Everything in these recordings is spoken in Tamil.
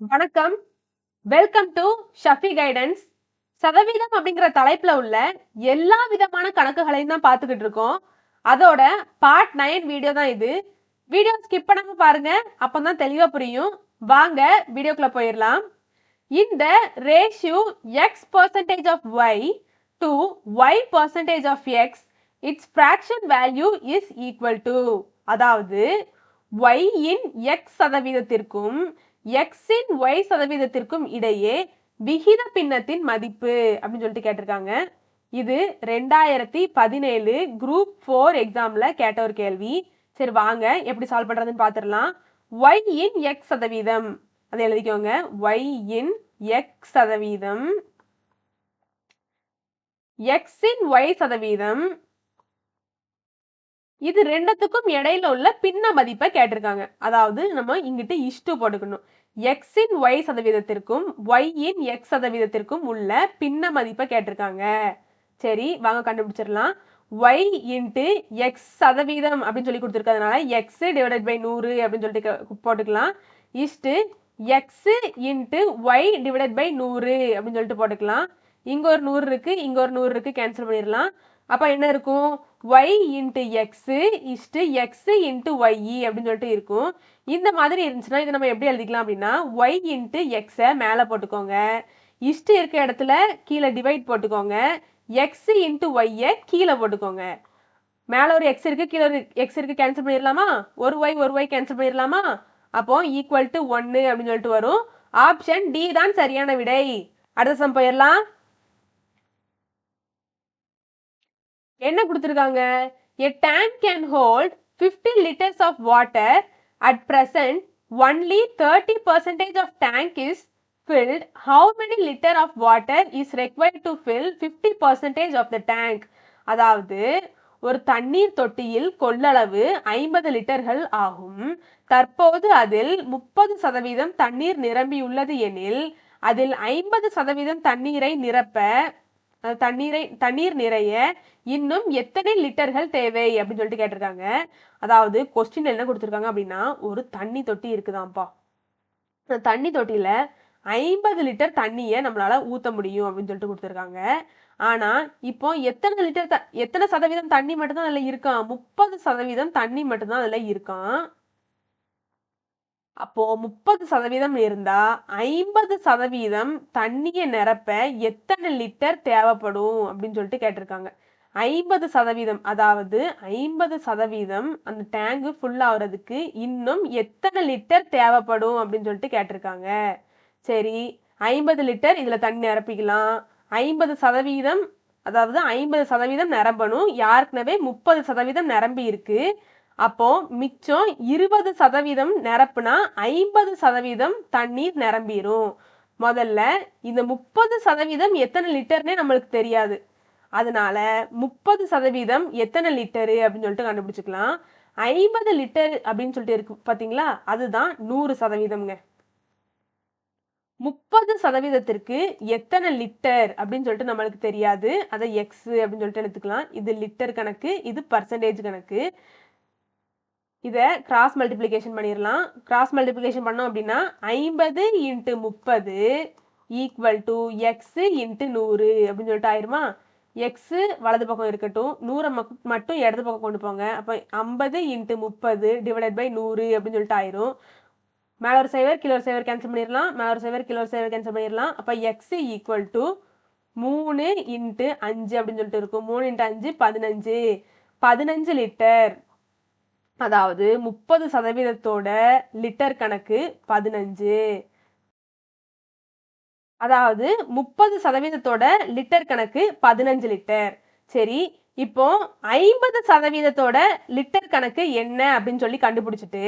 வணக்கம். Welcome to Shafi guidance. சதவீதம் அப்படிங்கிற தலைப்புல உள்ள எல்லா விதமான கணக்குகளையும் தான் பார்த்துக்கிட்டு இருக்கோம். அதோட பார்ட் 9 வீடியோ தான் இது. வீடியோ ஸ்கிப் பண்ணாம பாருங்க, அப்பதான் தெளிவா புரியும். வாங்க வீடியோக்குள்ள போயிடலாம். இந்த ratio x percentage of y to y percentage of x, its fraction value is equal to, அதாவது y இன் x சதவீதத்திற்கும் x இன் y சதவீதத்திற்கும் இடையே விகித பின்னத்தின் மதிப்பு அப்படின்னு சொல்லிட்டு கேட்டிருக்காங்க. இது 2017 குரூப் 4 எக்ஸாம்ல கேட்ட ஒரு கேள்வி. சரி வாங்க எப்படி சால்வ் பண்றதுன்னு பார்த்துடலாம். y இன் x சதவீதம் அதை எழுதிக்கோங்க. y இன் x சதவீதம், x இன் y சதவீதம், இது ரெண்டுத்துக்கும் இடையில உள்ள பின்ன மதிப்பை கேட்டிருக்காங்க. அதாவது நம்ம இங்கிட்டு இஷ்டு போட்டுக்கணும். x இன் y சதவீதத்திற்கும் y இன் x சதவீதத்திற்கும் உள்ள பின்ன மதிப்பை கேட்டிருக்காங்க. சரி வாங்க கண்டுபிடிச்சிடலாம். y இன்ட்டு x சதவீதம் அப்படின்னு சொல்லி கொடுத்துருக்கிறதுனால x டிவைடட் பை 100 அப்படின்னு சொல்லிட்டு போட்டுக்கலாம். இஷ்டு x into y divided by 100 அப்படின்னு சொல்லிட்டு போட்டுக்கலாம். இங்க ஒரு 100 இருக்கு, இங்க ஒரு 100 இருக்கு, கேன்சல் பண்ணிடலாம். அப்ப என்ன இருக்கும்? y into X is to X into Y அப்படின்னு சொல்லிட்டு இருக்கும். இந்த மாதிரி இருந்துச்சுன்னா இதை நம்ம எப்படி எழுதிக்கலாம் அப்படின்னா, y இன்ட்டு எக்ஸை மேலே போட்டுக்கோங்க, இஷ்டு இருக்க இடத்துல கீழே டிவைட் போட்டுக்கோங்க, எக்ஸ் இன்ட்டு ஒய்யை கீழே போட்டுக்கோங்க. மேலே ஒரு எக்ஸ் இருக்கு, கீழே ஒரு எக்ஸ் இருக்கு, கேன்சல் பண்ணிடலாமா? ஒரு ஒய் கேன்சல் பண்ணிடலாமா? அப்போ ஈக்குவல் டு 1 அப்படின்னு சொல்லிட்டு வரும். ஆப்ஷன் டி தான் சரியான விடை. அடுத்த சம் போயிடலாம். என்ன கொடுத்துருக்காங்க? A tank can hold 50 liters of water. At present, only 30% of tank is filled. How many liter of water is required to fill 50% of the tank? அதாவது ஒரு தண்ணீர் தொட்டியில் கொள்ளளவு 50 லிட்டர்கள் ஆகும். தற்போது அதில் 30% தண்ணீர் நிரம்பியுள்ளது எனில் அதில் 50% தண்ணீரை நிரப்ப தண்ணீர் நிறைய இன்னும் எத்தனை லிட்டர்கள் தேவை அப்படின்னு சொல்லிட்டு கேட்டிருக்காங்க. அதாவது கொஸ்டின் என்ன கொடுத்துருக்காங்க அப்படின்னா, ஒரு தண்ணி தொட்டி இருக்குதான்ப்பா. அந்த தண்ணி தொட்டியில 50 லிட்டர் தண்ணியை நம்மளால ஊத்த முடியும் அப்படின்னு சொல்லிட்டு கொடுத்துருக்காங்க. ஆனா இப்போ எத்தனை சதவீதம் தண்ணி மட்டும்தான் அதுல இருக்கான்? 30% தண்ணி மட்டும்தான் அதுல இருக்கான். அப்போ 30% இருந்தா 50% தண்ணியை நிரப்ப எத்தனை லிட்டர் தேவைப்படும் அப்படின்னு சொல்லிட்டு கேட்டிருக்காங்க. 50%, அதாவது 50% அந்த டேங்கு ஃபுல் ஆகுறதுக்கு இன்னும் எத்தனை லிட்டர் தேவைப்படும் அப்படின்னு சொல்லிட்டு கேட்டிருக்காங்க. சரி 50 லிட்டர் இதுல தண்ணி நிரப்பிக்கலாம். 50%, அதாவது 50% நிரம்பணும். யாருக்குனவே 30% நிரம்பி இருக்கு. அப்போ மிச்சம் 20% நிரப்புனா 50% தண்ணீர் நிரம்பிடும். முதல்ல இந்த 30% எத்தனை லிட்டர்னே நம்மளுக்கு தெரியாது. அதனால 30% எத்தனை லிட்டரு அப்படின்னு சொல்லிட்டு கண்டுபிடிச்சுக்கலாம். 50 லிட்டர் அப்படின்னு சொல்லிட்டு இருக்கு பாத்தீங்களா, அதுதான் 100%ங்க. 30%க்கு எத்தனை லிட்டர் அப்படின்னு சொல்லிட்டு நம்மளுக்கு தெரியாது. அதை எக்ஸ் அப்படின்னு சொல்லிட்டு எடுத்துக்கலாம். இது லிட்டர் கணக்கு, இது பர்சன்டேஜ் கணக்கு. இதை கிராஸ் மல்டிப்ளிகேஷன் பண்ணிடலாம். கிராஸ் மல்டிப்ளிகேஷன் பண்ணோம் அப்படின்னா 50 into 30 equal to X into 100 அப்படின்னு சொல்லிட்டு ஆயிருமா? எக்ஸ் வலது பக்கம் இருக்கட்டும், 100 மட்டும் இடது பக்கம் கொண்டு போங்க. அப்போ 50 இன்ட்டு 30 டிவைடட் பை 100 அப்படின்னு சொல்லிட்டு ஆயிரும். மேலே ஒரு சைவர் கீழே ஒரு சைவர் கேன்சல் பண்ணிடலாம். மேலே ஒரு சைவர் கீழே ஒரு சைவர் கேன்சல் பண்ணிடலாம். அப்போ எக்ஸ் ஈக்குவல் டு 3 இன்ட்டு 5 அப்படின்னு சொல்லிட்டு இருக்கும். 3 இன்ட்டு 5 15. 15 லிட்டர். அதாவது 30%தோட லிட்டர் கணக்கு 15. அதாவது 30%தோட லிட்டர் கணக்கு 15 லிட்டர். சரி இப்போ 50%தோட லிட்டர் கணக்கு என்ன அப்படின்னு சொல்லி கண்டுபிடிச்சிட்டு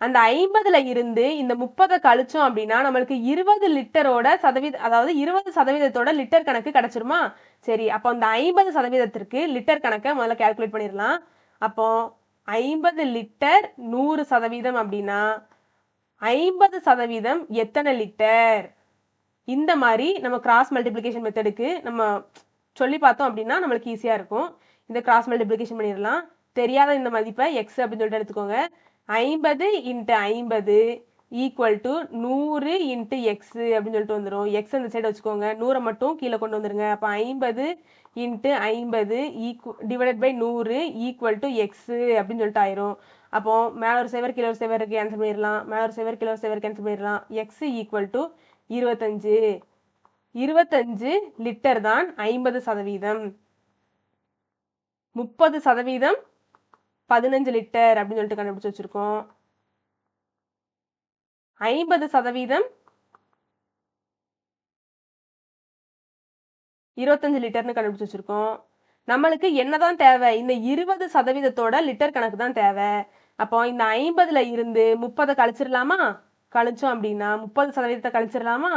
அந்த 50ல இருந்து இந்த 30 கழிச்சோம் அப்படின்னா நம்மளுக்கு 20 லிட்டரோட அதாவது 20%தோட லிட்டர் கணக்கு கிடைச்சிருமா? சரி அப்போ அந்த 50%க்கு லிட்டர் கணக்கை முதல்ல கால்குலேட் பண்ணிடலாம். அப்போ 50 லிட்டர் 100% அப்படின்னா 50% எத்தனை லிட்டர்? இந்த மாதிரி நம்ம கிராஸ் மல்டிப்ளிகேஷன் மெத்தடுக்கு நம்ம சொல்லி பார்த்தோம் அப்படின்னா நம்மளுக்கு ஈஸியாக இருக்கும். இந்த கிராஸ் மல்டிப்ளிகேஷன் பண்ணிடலாம். தெரியாத இந்த மதிப்பை எக்ஸ் அப்படின்னு சொல்லிட்டு எடுத்துக்கோங்க. 50 into 50 equal to 100 into x அப்படின்னு சொல்லிட்டு வந்துடும். எக்ஸ் அந்த சைடு வச்சுக்கோங்க, 100 மட்டும் கீழே கொண்டு வந்துருங்க. அப்போ 50 into 50 divided by 100 equal to x அப்படின்னு சொல்லிட்டு ஆயிரும். அப்போ மேலே ஒரு செவர் கீழே ஒரு செவர் கேன்சல் பண்ணிடலாம், மேலே ஒரு செவர் கீழே ஒரு செவர் கேன்சல் பண்ணிடலாம். X equal to 25. 25 லிட்டர் தான் 50%. 30% 15 லிட்டர் அப்படின்னு சொல்லிட்டு கண்டுபிடிச்சு வச்சிருக்கோம். 50% 25 லிட்டர்னு கண்டுபிடிச்சு வச்சிருக்கோம். நம்மளுக்கு என்னதான் தேவை? இந்த 20%தோட லிட்டர் கணக்கு தான் தேவை. அப்போ இந்த 50ல இருந்து 30 கழிச்சிடலாமா? கழிச்சோம் அப்படின்னா 30% கழிச்சிடலாமா?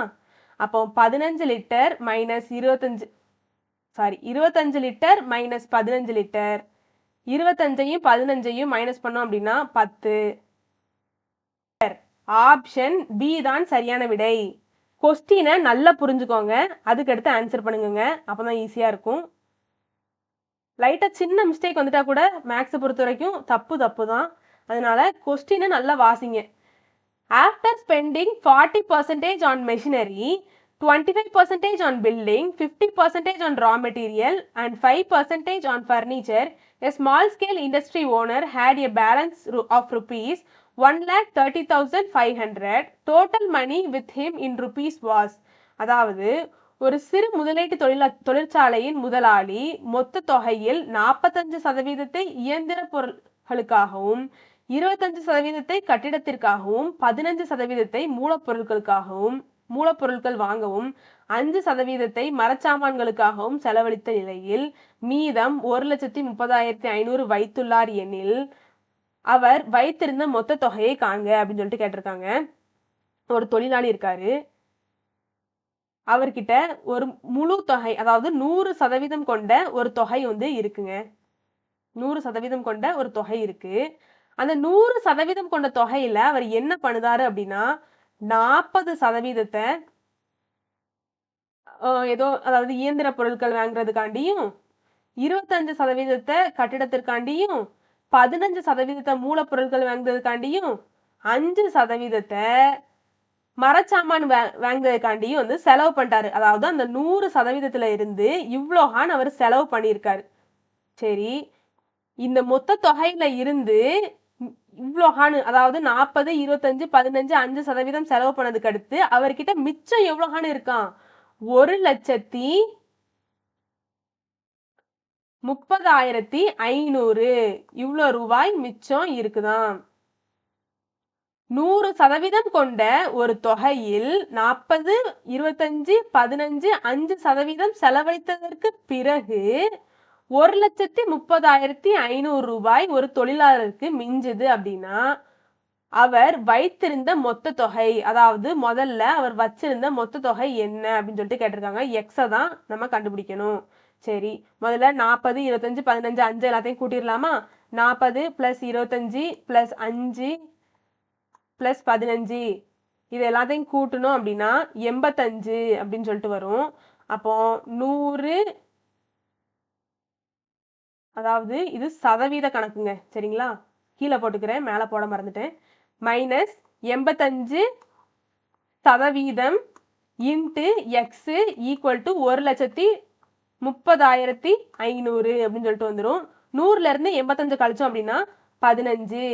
அப்போ 15 litre minus 25 litre minus 15 litre. 25ஐயும் 15ஐயும் மைனஸ் பண்ணோம் அப்படின்னா 10. ஆப்ஷன் பி தான் சரியான விடை. கொஸ்டினை நல்லா புரிஞ்சுக்கோங்க, அதுக்கடுத்து ஆன்சர் பண்ணுங்க, அப்போ தான் ஈஸியாக இருக்கும். லைட்டாக சின்ன மிஸ்டேக் வந்துட்டா கூட மேக்ஸை பொறுத்த வரைக்கும் தப்பு தான். அதனால கொஸ்டினை நல்லா வாசிங்க. After spending 40% on machinery, 25% on building, 50% on raw material and 5% on furniture, a small scale industry owner had a balance of rupees 1,30,500. Total money with him in rupees was. அதாவது ஒரு சிறு முதலீட்டு தொழிற்சாலையின் முதலாளி மொத்த தொகையில் 45% இயந்திர பொருட்களுக்காகவும் 25% கட்டிடத்திற்காகவும் 15% மூலப்பொருட்கள் வாங்கவும் 5% மரச்சாமான்களுக்காகவும் செலவழித்த நிலையில் மீதம் 1,30,500 வைத்துள்ளார் எனில் அவர் வைத்திருந்த மொத்த தொகையை காண்க அப்படின்னு சொல்லிட்டு கேட்டிருக்காங்க. ஒரு தொழிலாளி இருக்காரு, அவர்கிட்ட ஒரு முழு தொகை, அதாவது 100% கொண்ட ஒரு தொகை வந்து இருக்குங்க. 100% கொண்ட ஒரு தொகை இருக்கு. அந்த 100% கொண்ட தொகையில அவர் என்ன பண்ணுதாரு அப்படின்னா 40% ஏதோ, அதாவது இயந்திர பொருட்கள் வாங்குறதுக்காண்டியும் 25% கட்டிடத்திற்காண்டியும் 15% மூலப்பொருட்கள் வாங்குறதுக்காண்டியும் 5% மரச்சாமான் வாங்குறதுக்காண்டியும் வந்து செலவு பண்ணிட்டாரு. அதாவது அந்த 100%ல இருந்து இவ்வளோகான் அவர் செலவு பண்ணியிருக்காரு. சரி, இந்த மொத்த தொகையில இருந்து இவ்வளோகானு, அதாவது 40, 25, 15, 5% செலவு பண்ணதுக்கு அடுத்து அவர்கிட்ட மிச்சம் எவ்வளோகானு இருக்கான்? 1,30,500 இவ்வளோ ரூபாய் மிச்சம் இருக்குதான். 100% கொண்ட ஒரு தொகையில் 40, 25, 15, 5% செலவழித்ததற்கு பிறகு 1,30,500 ரூபாய் ஒரு தொழிலாளருக்கு மிஞ்சுது அப்படின்னா அவர் வைத்திருந்த மொத்த தொகை, அதாவது முதல்ல அவர் வச்சிருந்த மொத்த தொகை என்ன அப்படின்னு சொல்லிட்டு கேட்டிருக்காங்க. எக்ஸை தான் நம்ம கண்டுபிடிக்கணும். சரி, முதல்ல 40, 25, 15, 5 எல்லாத்தையும் கூட்டிடலாமா? 40 + 25 + 5 + 15 இது எல்லாத்தையும் கூட்டணும் அப்படின்னா 85 அப்படின்னு சொல்லிட்டு வரும். அப்போ 100, அதாவது இது சதவீத கணக்குங்க, சரிங்களா? கீழே போட்டுக்கிறேன், மேலே போட மறந்துட்டேன். Minus 85% into x equal to 1,30,500 அப்படின்னு சொல்லிட்டு வந்துடும். 100லேருந்து 85 கழிச்சோம் அப்படின்னா 15.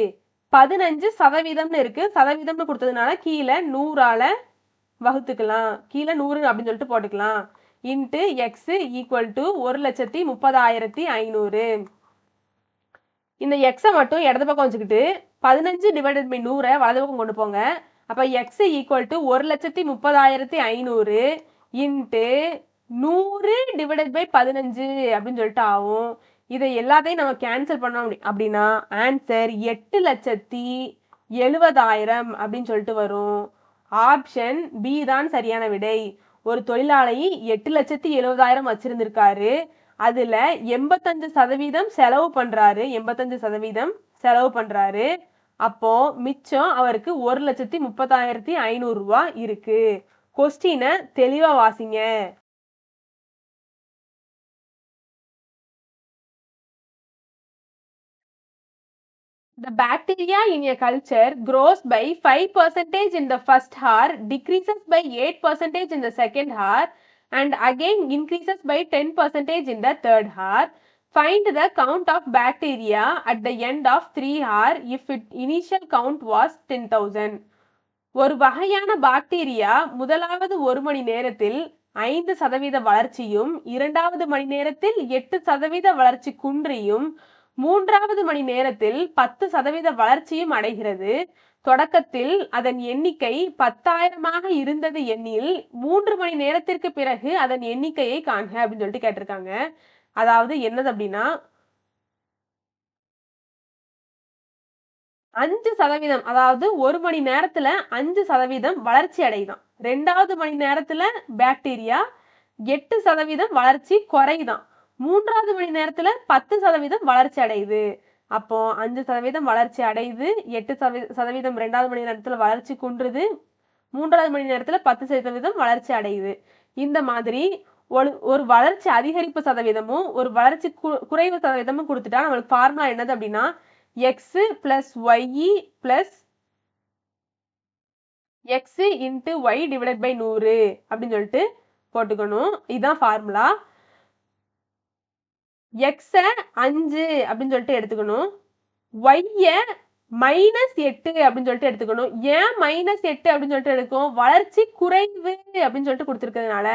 15% இருக்கு, சதவீதம்னு கொடுத்ததுனால கீழே 100ஆல வகுத்துக்கலாம், கீழே 100 அப்படின்னு சொல்லிட்டு போட்டுக்கலாம். Into x equal to 1,30,500. இந்த எக்ஸை மட்டும் இடது பக்கம் வச்சுக்கிட்டு 15 டிவைடட் பை 100 வலது பக்கம் கொண்டு போங்க. அப்போ x equal to 1,30,500 into 100 divided by 15 அப்படின்னு சொல்லிட்டு ஆகும். இதை எல்லாத்தையும் நம்ம கேன்சல் பண்ணோம் அப்படின்னா ஆன்சர் 8,70,000 அப்படின்னு சொல்லிட்டு வரும். ஆப்ஷன் பி தான் சரியான விடை. ஒரு தொழிலாளி 8,70,000 வச்சிருந்திருக்காரு, அதுல 85% செலவு பண்றாரு, 85% செலவு பண்றாரு. அப்போ மிச்சம் அவருக்கு 1,30,500 ரூபாய் இருக்கு. கொஸ்டினை தெளிவா வாசிங்க. The bacteria in a culture grows by 5% in the first hour, decreases by 8% in the second hour, and again increases by 10% in the third hour. Find the count of bacteria at the end of 3 hours if its initial count was 10,000. ஒரு வகையான பாக்டீரியா முதலாவது 1 மணி நேரத்தில் 5% வளர்ச்சியும், இரண்டாவது மணி நேரத்தில் 8% வளர்ச்சி குன்றியும், மூன்றாவது மணி நேரத்தில் 10% வளர்ச்சியும் அடைகிறது. தொடக்கத்தில் அதன் எண்ணிக்கை 10,000 இருந்தது எனில் 3 மணி நேரத்திற்கு பிறகு அதன் எண்ணிக்கையை காண்க அப்படின்னு சொல்லிட்டு கேட்டிருக்காங்க. அதாவது என்னது அப்படின்னா 5%, அதாவது 1 மணி நேரத்துல 5% வளர்ச்சி அடையுதாம். 2வது மணி நேரத்துல பாக்டீரியா 8% வளர்ச்சி குறையுதாம். 3வது மணி நேரத்துல 10% வளர்ச்சி அடையுது. அப்போ 5% வளர்ச்சி அடையுது, 8% 2வது மணி நேரத்துல வளர்ச்சி குன்றுது, 3வது மணி நேரத்துல 10% வளர்ச்சி அடையுது. இந்த மாதிரி ஒரு வளர்ச்சி அதிகரிப்பு சதவீதமும் ஒரு வளர்ச்சி குறைவு சதவீதமும் கொடுத்துட்டா நம்மளுக்கு ஃபார்முலா என்னது அப்படின்னா x plus y plus x into y divided by 100 அப்படின்னு சொல்லிட்டு போட்டுக்கணும். இதுதான் ஃபார்முலா. x 5 அப்படின்னு சொல்லிட்டு எடுத்துக்கணும், y -8 அப்படின்னு சொல்லிட்டு எடுத்துக்கணும். ஏன் -8 அப்படின்னு சொல்லிட்டு எடுக்கும்? வளர்ச்சி குறைவு அப்படின்னு சொல்லிட்டு கொடுத்துருக்கிறதுனால.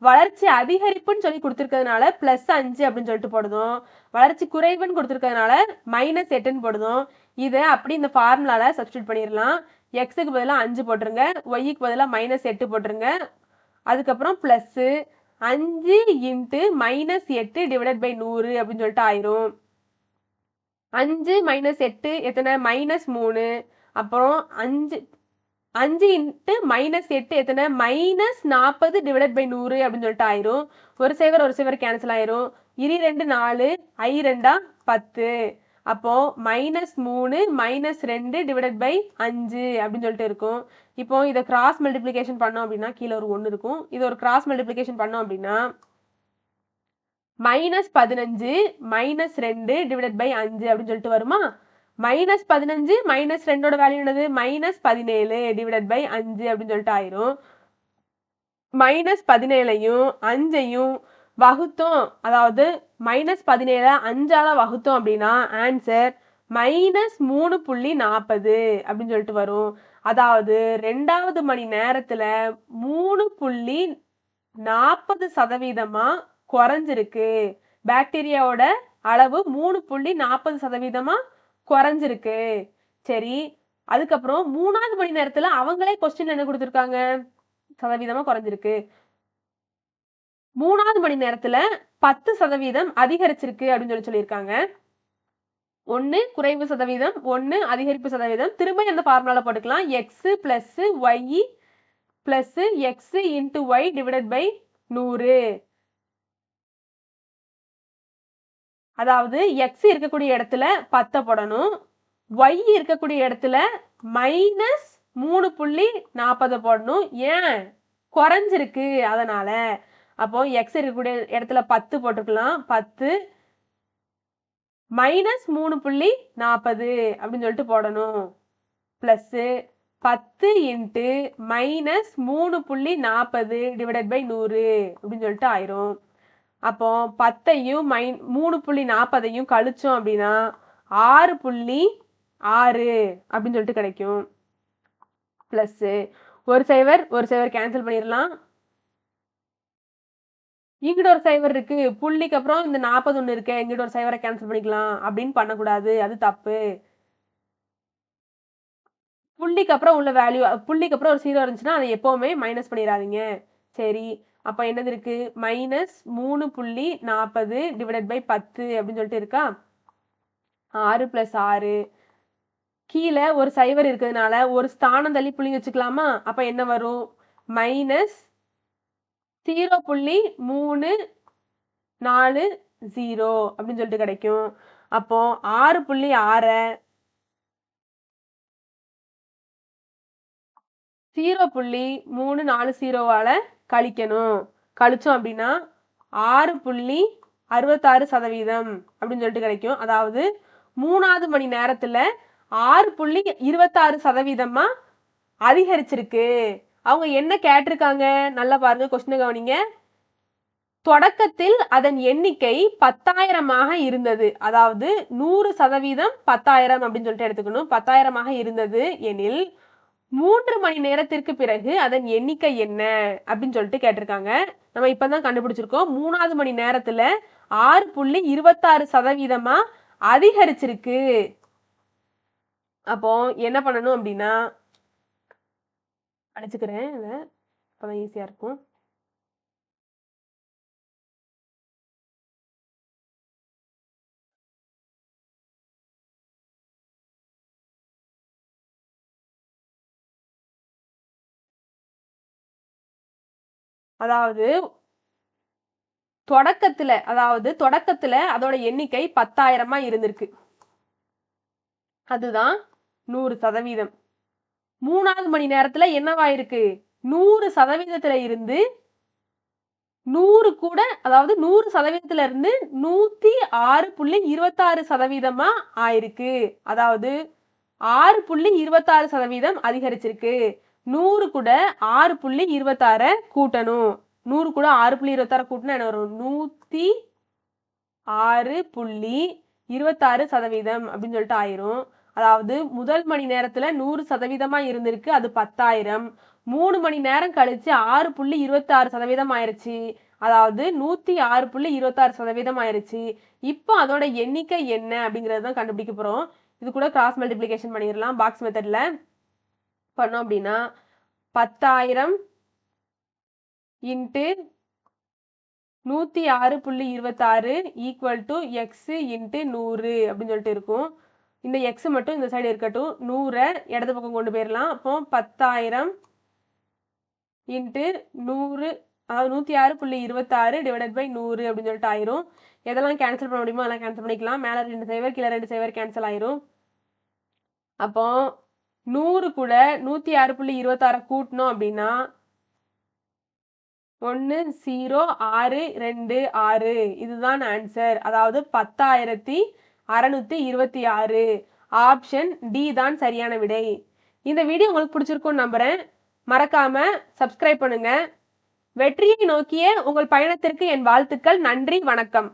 வளர்ச்சி அதிகரிப்புன்னு சொல்லி கொடுத்துருக்கிறதுனால +5 அப்படின்னு சொல்லிட்டு போடுதோம். வளர்ச்சி குறைவுன்னு கொடுத்துருக்கிறதுனால -8ன்னு போடுதோம். இதை அப்படி இந்த ஃபார்முலால சப்ஸ்டியூட் பண்ணிடலாம். எக்ஸுக்கு பதிலாக 5 போட்டுருங்க, ஒய்க்கு பதிலாக -8 போட்டுருங்க. அதுக்கப்புறம் ப்ளஸ்ஸு 5 இன்ட்டு -8 டிவைடட் பை 100 அப்படின்னு சொல்லிட்டு ஆயிரும். 5 -8 எத்தனை? -3. அப்புறம் 5 இன்ட்டு -8 எத்தனை? -40 டிவைடட் பை 100 அப்படின்னு சொல்லிட்டு ஆயிரும். ஒரு சைவர் கேன்சல் ஆயிரும். 2 4, I 2 10. அப்போ -3 -2 டிவைடட் பை 5 அப்படின்னு சொல்லிட்டு இருக்கும். இப்போ இதை கிராஸ் மல்டிப்ளிகேஷன் பண்ணோம் அப்படின்னா கீழே ஒரு 1 இருக்கும். இது ஒரு கிராஸ் மல்டிப்ளிகேஷன் பண்ணோம் அப்படின்னா -15 -2 டிவைடட் பை 5 அப்படின்னு சொல்லிட்டு வருமா? -15 -2ஓட வேல்யூ என்னது? -17 டிவைடட் பை 5 அப்படின்னு சொல்லிட்டு ஆயிரும். -17ஐயும் 5ஐயும் வகுத்தோம், அதாவது -17 5ஆல வகுத்தோம் அப்படின்னா ஆன்சர் -3.40 அப்படின்னு சொல்லிட்டு வரும். அதாவது 2வது மணி நேரத்துல 3.40% குறைஞ்சிருக்கு. பாக்டீரியாவோட அளவு 3.40% குறைஞ்சிருக்கு. சரி, அதுக்கப்புறம் 3வது மணி நேரத்துல அவங்களே கொஸ்டின் என்ன கொடுத்துருக்காங்க? சதவீதமா குறைஞ்சிருக்கு. 3வது மணி நேரத்துல 10% அதிகரிச்சிருக்கு அப்படின்னு சொல்லியிருக்காங்க. 1 குறைவு சதவீதம், 1 அதிகரிப்பு சதவீதம். திரும்ப இந்த ஃபார்முலால போட்டுக்கலாம். x plus y plus x into y divided by 100. அதாவது x இருக்கக்கூடிய இடத்துல 10 போடணும், y இருக்கக்கூடிய இடத்துல -3.40 போடணும். ஏன்? குறைஞ்சிருக்கு அதனால. அப்போ x இருக்கக்கூடிய இடத்துல 10 போட்டுக்கலாம். 10 -3.40 அப்படின்னு சொல்லிட்டு போடணும். பிளஸ் 10 இன்ட்டு -3.40 டிவைடட் பை 100 அப்படின்னு சொல்லிட்டு ஆயிரும். அப்போ 10ஐயும் 3.40ஐயும் கழிச்சோம் அப்படின்னா 6.6 அப்படின்னு சொல்லிட்டு கிடைக்கும். பிளஸ் ஒரு சைவர் கேன்சல் பண்ணிடலாம். இங்கிட்ட ஒரு சைவர் இருக்கு, புள்ளிக்கு அப்புறம் இந்த 41 இருக்கு, இங்கிட்ட ஒரு சைவரை கேன்சல் பண்ணிக்கலாம் அப்படின்னு பண்ணக்கூடாது, அது தப்பு. புள்ளிக்கு அப்புறம் உள்ள வேல்யூ, புள்ளிக்கு அப்புறம் ஒரு 0 இருந்துச்சுன்னா அதை எப்பவுமே மைனஸ் பண்ணிடாதீங்க. சரி, அப்போ என்னது இருக்கு? -3.40 டிவைடட் பை 10 அப்படின்னு சொல்லிட்டு இருக்கா. 6 + 6. கீழே ஒரு சைவர் இருக்கிறதுனால ஒரு ஸ்தானம் தள்ளி புள்ளி வச்சுக்கலாமா? அப்ப என்ன வரும்? -0.340 அப்படின்னு சொல்லிட்டு கிடைக்கும். அப்போ 6.6 0.340 கழிக்கணும். கழிச்சோம் அப்படின்னா 6.66% அப்படின்னு சொல்லிட்டு கிடைக்கும். அதாவது 3வது மணி நேரத்துல 6.26% அதிகரிச்சிருக்கு. அவங்க என்ன கேட்டிருக்காங்க நல்லா பாருங்க, கொஸ்டினை கவனிங்க. தொடக்கத்தில் அதன் எண்ணிக்கை 10,000 இருந்தது. அதாவது 100% 10,000 அப்படின்னு சொல்லிட்டு எடுத்துக்கணும். 10,000 இருந்தது எனில் 3 மணி நேரத்திற்கு பிறகு அதன் எண்ணிக்கை என்ன அப்படின்னு சொல்லிட்டு கேட்டிருக்காங்க. நம்ம இப்பதான் கண்டுபிடிச்சிருக்கோம். 3வது மணி நேரத்துல 6.26% அதிகரிச்சிருக்கு. அப்போ என்ன பண்ணணும் அப்படின்னா, அடிச்சுக்கிறேன், அப்பதான் ஈஸியா இருக்கும். அதாவது தொடக்கத்துல அதோட எண்ணிக்கை 10,000 இருந்திருக்கு. அதுதான் 100%. 3வது மணி நேரத்துல என்னவாயிருக்கு? 100%த்துல இருந்து 100 கூட, அதாவது 100%த்துல இருந்து 106.26% ஆயிருக்கு. அதாவது 6.26% அதிகரிச்சிருக்கு. 100 கூட 6.26 கூட்டணும். 100 கூட 6.26 கூட்டினா என்ன வரும்? 106.26% அப்படின்னு சொல்லிட்டு ஆயிரும். அதாவது முதல் மணி நேரத்துல 100% இருந்திருக்கு, அது 10,000. 3 மணி நேரம் கழிச்சு 6.26% ஆயிருச்சு. அதாவது 106.26% ஆயிருச்சு. இப்போ அதோட எண்ணிக்கை என்ன அப்படிங்கறது தான் கண்டுபிடிக்க போறோம். இது கூட கிராஸ் மல்டிப்ளிகேஷன் பண்ணிடலாம். பாக்ஸ் மெத்தட்ல பண்ணோம் அப்படின்னா 10,000 into 106.26 equal to X into 100 அப்படின்னு சொல்லிட்டு இருக்கும். இந்த எக்ஸ் மட்டும் இந்த சைடு இருக்கட்டும். 100 இடது பக்கம் கொண்டு போயிடலாம். அப்போ 10,000 இன்ட்டு 100, அதாவது 106.26 டிவைடட் பை 100 அப்படின்னு சொல்லிட்டு ஆயிரும். எதெல்லாம் கேன்சல் பண்ண முடியுமோ அதெல்லாம் கேன்சல் பண்ணிக்கலாம். மேலே 2 0, கீழே 2 0 கேன்சல் ஆயிரும். அப்போ 100 கூட 106.26 கூட்டணும் அப்படின்னா 10,626 இதுதான் ஆன்சர். அதாவது 10,626. ஆப்ஷன் டி தான் சரியான விடை. இந்த வீடியோ உங்களுக்கு பிடிச்சிருக்கும்னு நம்புறேன். மறக்காம சப்ஸ்கிரைப் பண்ணுங்க. வெற்றியை நோக்கிய உங்கள் பயணத்திற்கு என் வாழ்த்துக்கள். நன்றி, வணக்கம்.